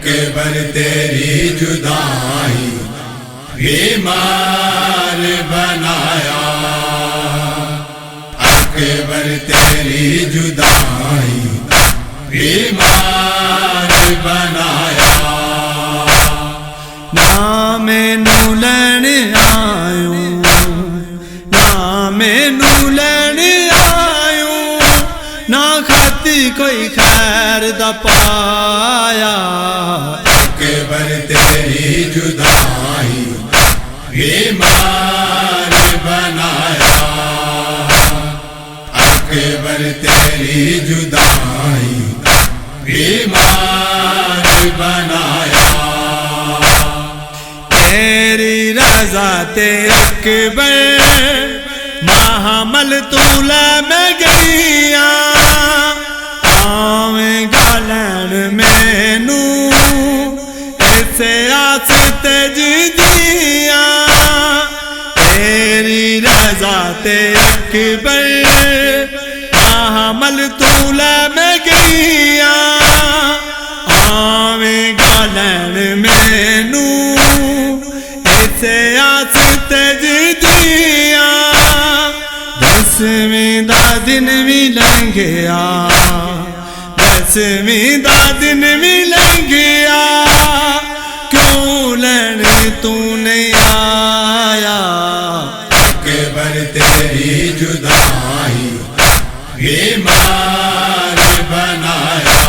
اکبر تیری جدائی بیمار بنایا، اکبر تیری جدائی بیمار بنایا۔ نہ مینوں لین آیوں، نہ مینوں لین آیوں، نہ خط کوئی خیر دا پایا، اکبر تیری جدائی بیمار بنایا، اکبر تیری جدائی بیمار بنایا۔ تیری رضا تے اکبر محمل طولہ میں گئیاں، آویں گالن مینوں اسے آستے جدیاں، تیری رضا تے اکبر محمل طولہ میں گئیاں، آویں گالن مینوں اسے آستے جدیاں، دسویں دا دن بھی لنگھیا، دسویں دا دن بھی لنگھیا، کیوں لین تو نہیں آیا، اکبر تیری جدائی بیمار بنایا،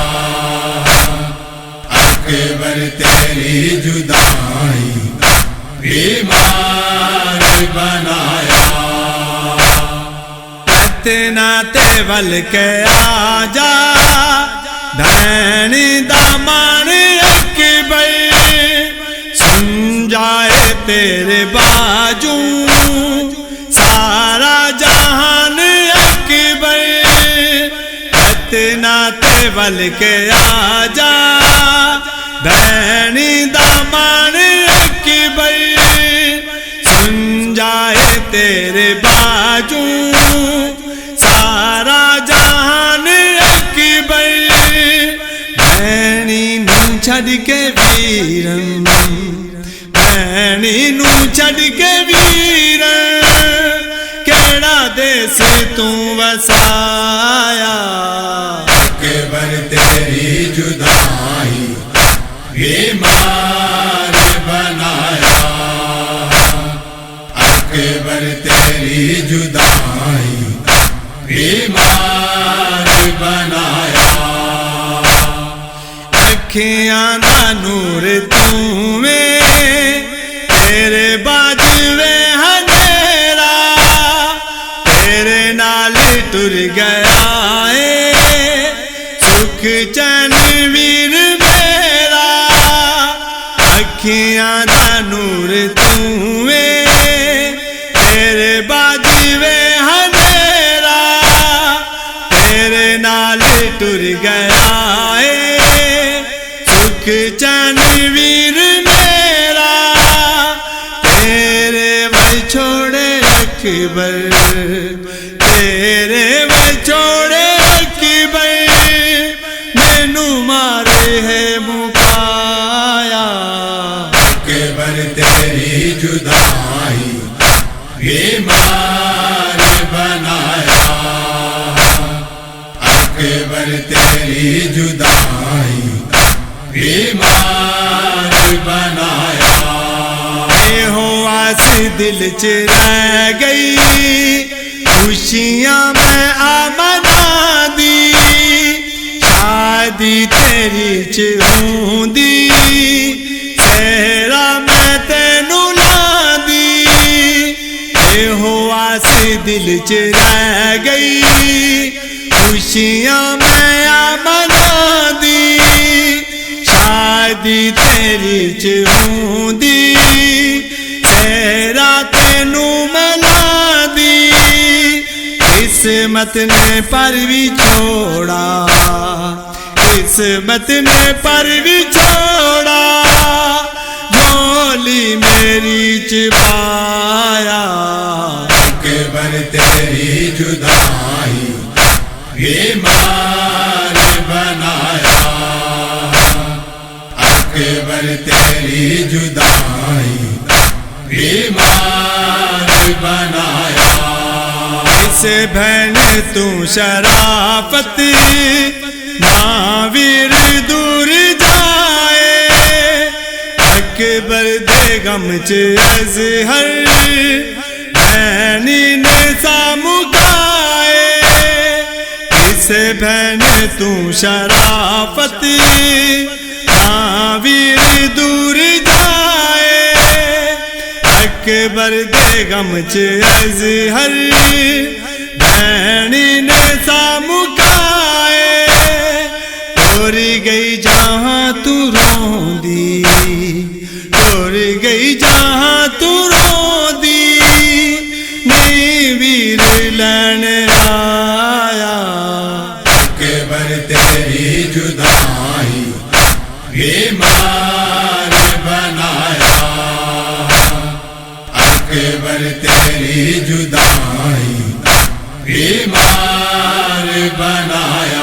اکبر تیری جدائی بیمار بنایا۔ اتنا تے ول کے آجا دینی دامان اکبر، سن جائے تیرے باجوں سارا جہان اکبر، اتنا تے ول کے آجا دینی دامان اکبر، سن جائے تیرے باجوں سارا جہان اکبر، بینی نوں چھڈ کے ویرن، بینی نوں چھڈ کے ویرن، کیڑا دیس تو وسایا، اکبر تیری جدائی بیمار بنایا، اکبر تیری جدائی بیمار بنایا۔ اکھیاں دا نور تُویں تیرے باجوے ہنیرا، تیرے نال ٹر گیا اے سکھ چین ویر میرا، اکھیاں دا نور تُویں تیرے باجوے ہنیرا، تیرے نال ٹر گیا اے سکھ چین ویر میرا، تیرے وے چھوڑے اکبر، تیرے وے چھوڑے اکبر، مینوں مارے ہے مکایا، اکبر تیری جدائی بیمار بنایا، اکبر تیری جدائی بیمار بنایا۔ اے ہو آس دل چ رہ گئی خوشیاں میں آمنا دی، شادی تیری چ ہوندی سہرا میں تینوں لاندی، اے ہو آس دل چ رہ گئی خوشیاں میں آمنا دی، شادی تیری چ ہوندی سہرا تینوں ملا دی، قسمت نے پر بھی چھوڑا، قسمت نے پر بھی چھوڑا، جھولی میری چ پایا، اکبر تیری جدائی بیمار بنایا، اکبر تیری جدائی بیمار بنایا اسے بہن تو شرافت ناویر دور جائے اکبر دے غم چ اظہر بہنی نے سامکائے اسے بہن تو شرافت ناویر دور جائے اکبر دے غم چ اظہر بہنی نے سامکائے ٹوری گئی جہاں تو روندی ٹوری گئی جہاں تو روندی نہیں ویر لین آیا اکبر تیری جدائی بیمار بنایا اکبر تیری جدائی بیمار بنایا